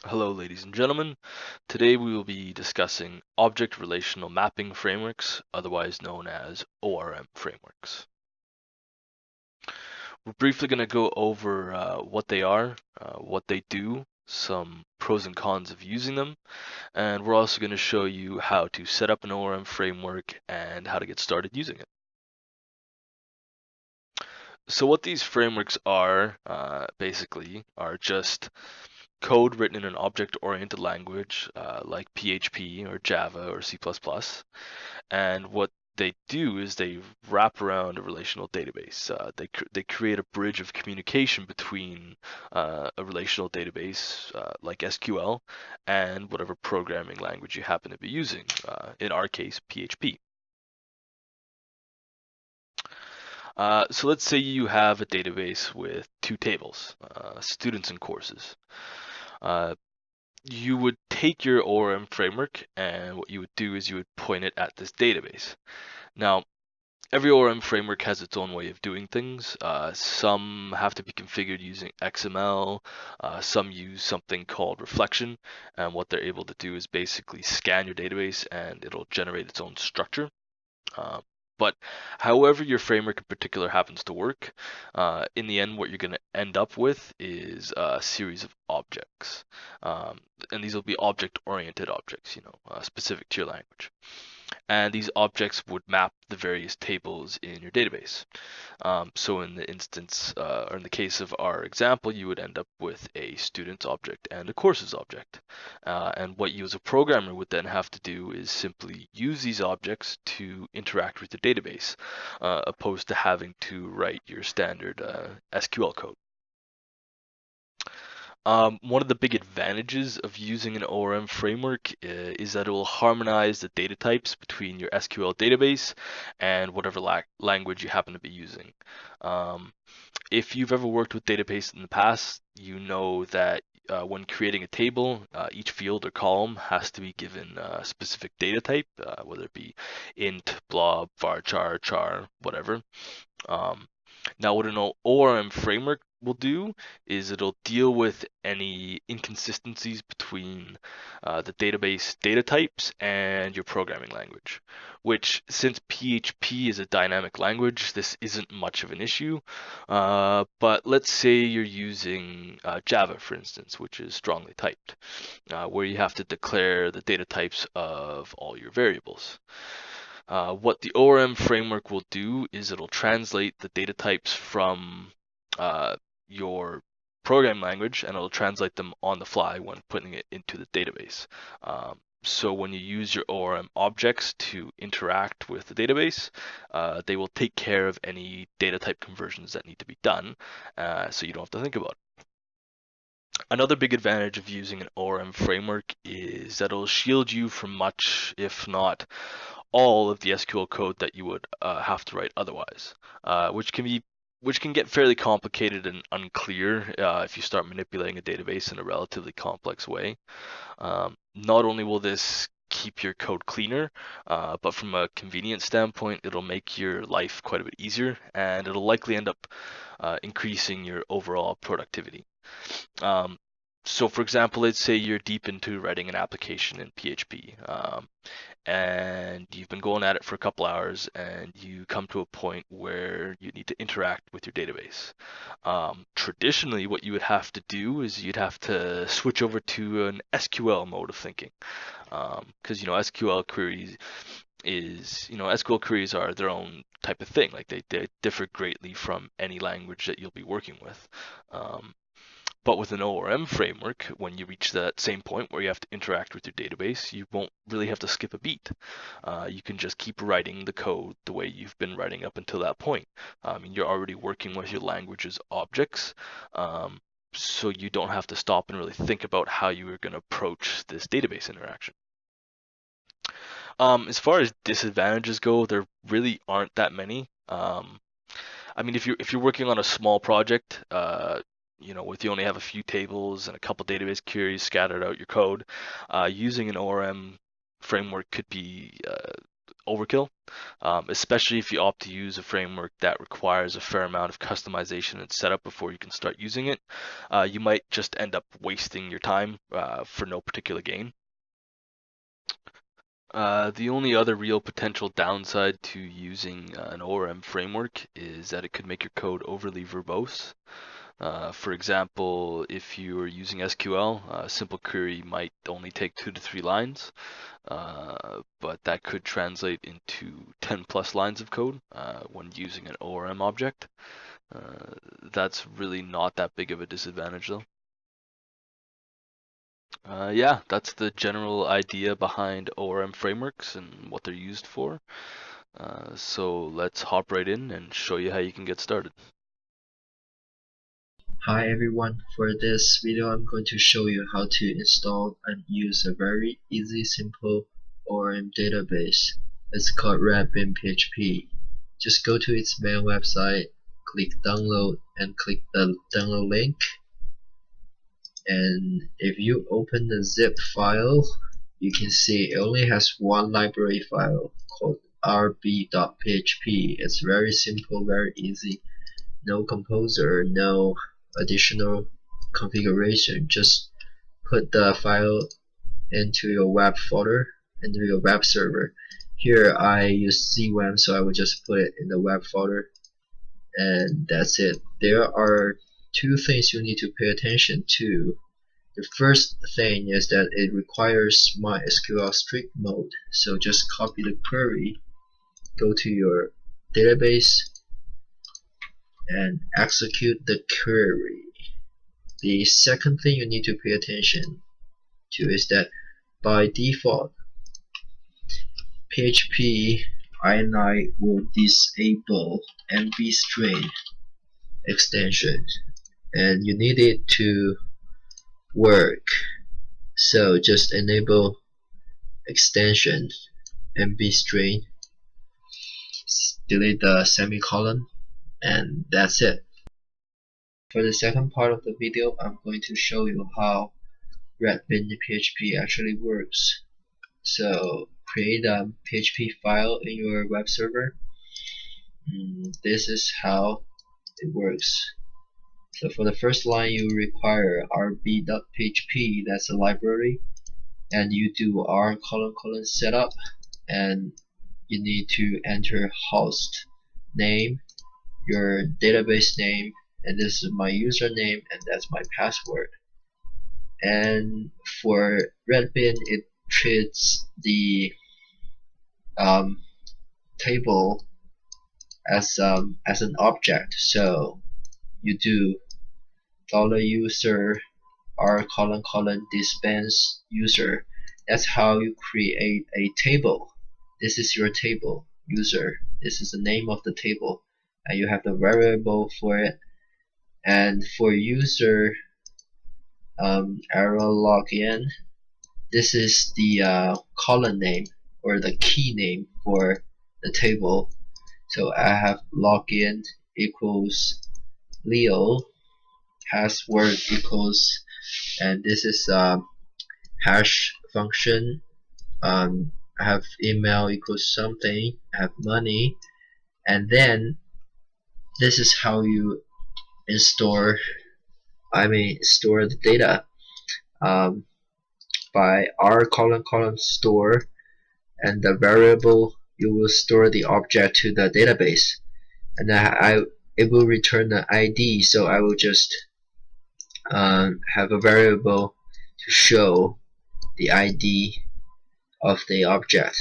Hello, ladies and gentlemen. Today we will be discussing Object Relational Mapping Frameworks, otherwise known as ORM frameworks. We're briefly going to go over what they are, what they do, some pros and cons of using them, and we're also going to show you how to set up an ORM framework and how to get started using it. So what these frameworks are, basically, are just code written in an object-oriented language like PHP or Java or C++. And what they do is they wrap around a relational database. They create a bridge of communication between a relational database like SQL and whatever programming language you happen to be using. In our case, PHP. So let's say you have a database with two tables, students and courses. Uh, you would take your ORM framework, and what you would do is you would point it at this database. Now, every ORM framework has its own way of doing things. Some have to be configured using XML. Some use something called reflection, and what they're able to do is basically scan your database and it'll generate its own structure. Uh, but however your framework in particular happens to work, in the end, what you're going to end up with is a series of objects. And these will be object-oriented objects, specific to your language. And these objects would map the various tables in your database. So in the instance, or in the case of our example, you would end up with a student's object and a courses object. And what you as a programmer would then have to do is simply use these objects to interact with the database, opposed to having to write your standard SQL code. One of the big advantages of using an ORM framework is that it will harmonize the data types between your SQL database and whatever language you happen to be using. Um, if you've ever worked with database in the past, you know that when creating a table, each field or column has to be given a specific data type, whether it be int, blob, varchar, char, whatever. Um, Now, what an ORM framework will do is it'll deal with any inconsistencies between the database data types and your programming language, which since PHP is a dynamic language, this isn't much of an issue. But let's say you're using Java, for instance, which is strongly typed, where you have to declare the data types of all your variables. What the ORM framework will do is it'll translate the data types from your program language and it'll translate them on the fly when putting it into the database. So when you use your ORM objects to interact with the database, they will take care of any data type conversions that need to be done, so you don't have to think about it. Another big advantage of using an ORM framework is that it'll shield you from much, if not all of the SQL code that you would have to write otherwise, which can get fairly complicated and unclear if you start manipulating a database in a relatively complex way. Not only will this keep your code cleaner, but from a convenience standpoint, it'll make your life quite a bit easier, and it'll likely end up increasing your overall productivity. Um, so for example, let's say you're deep into writing an application in PHP, and you've been going at it for a couple hours and you come to a point where you need to interact with your database. Traditionally, what you would have to do is you'd have to switch over to an SQL mode of thinking, because SQL queries are their own type of thing. Like they differ greatly from any language that you'll be working with. Um, but with an ORM framework, when you reach that same point where you have to interact with your database, you won't really have to skip a beat. You can just keep writing the code the way you've been writing up until that point. You're already working with your language's objects, so you don't have to stop and really think about how you are going to approach this database interaction. As far as disadvantages go, there really aren't that many. If you're working on a small project, with you only have a few tables and a couple database queries scattered out your code, using an ORM framework could be overkill, especially if you opt to use a framework that requires a fair amount of customization and setup before you can start using it. You might just end up wasting your time for no particular gain. The only other real potential downside to using an ORM framework is that it could make your code overly verbose. For example, if you are using SQL, a simple query might only take 2 to 3 lines, but that could translate into 10 plus lines of code when using an ORM object. That's really not that big of a disadvantage though. Yeah, that's the general idea behind ORM frameworks and what they're used for. So let's hop right in and show you how you can get started. Hi everyone, for this video I'm going to show you how to install and use a very easy, simple ORM database. It's called Redbin PHP. Just go to its main website, click download and click the download link. And if you open the zip file, you can see it only has one library file called rb.php. It's very simple, very easy. No composer, no additional configuration. Just put the file into your web folder, into your web server. Here I use CWAM, so I will just put it in the web folder, and that's it. There are two things you need to pay attention to. The first thing is that it requires MySQL strict mode, so just copy the query, go to your database, and execute the query. The second thing you need to pay attention to is that by default PHP ini will disable MB string extension, and you need it to work, so just enable extension MB string, delete the semicolon, and that's it. For the second part of the video, I'm going to show you how Redbin PHP actually works. So create a PHP file in your web server. This is how it works. So for the first line, you require rb.php, that's a library, and you do r::: setup, and you need to enter host name, your database name, and this is my username, and that's my password. And for Redbin, it treats the table as an object. So you do $user r::: dispense user. That's how you create a table. This is your table user. This is the name of the table, and you have the variable for it. And for user arrow login, this is the column name or the key name for the table. So I have login equals Leo, password equals, and this is hash function. I have email equals something, I have money, and then this is how you store the data by r::: store, and the variable you will store the object to the database, and it will return the ID. So I will just have a variable to show the ID of the object,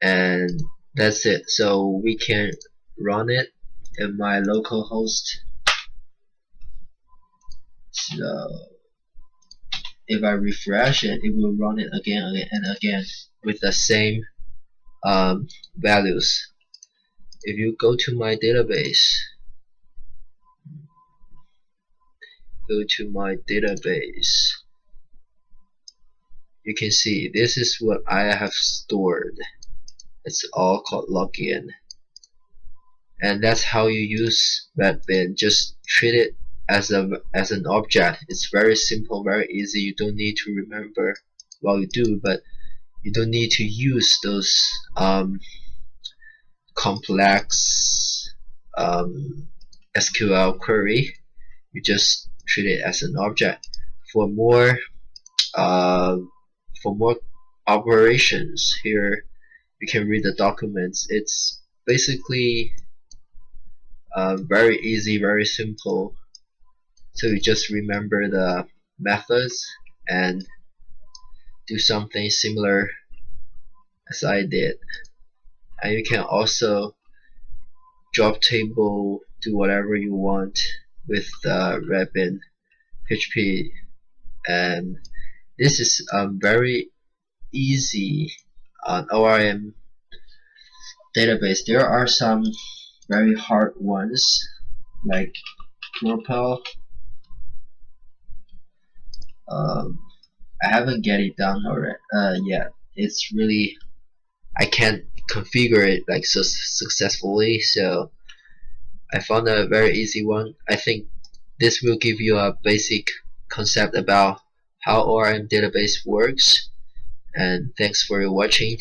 and that's it. So we can run it in my local host. So if I refresh it, it will run it again and again with the same values. If you go to my database, you can see this is what I have stored. It's all called login, and that's how you use Redbin. Just treat it as an object. It's very simple, very easy. You don't need to remember what you do, but You don't need to use those complex SQL query. You just treat it as an object. For more uh, for more operations, here you can read the documents. It's basically very easy, very simple. So you just remember the methods and do something similar as I did. And you can also drop table, do whatever you want with Rabbit PHP, and this is very easy on ORM database. There are some very hard ones like Propel. I haven't get it done already yet. It's really, I can't configure it like so successfully, so I found a very easy one. I think this will give you a basic concept about how ORM database works, and thanks for watching.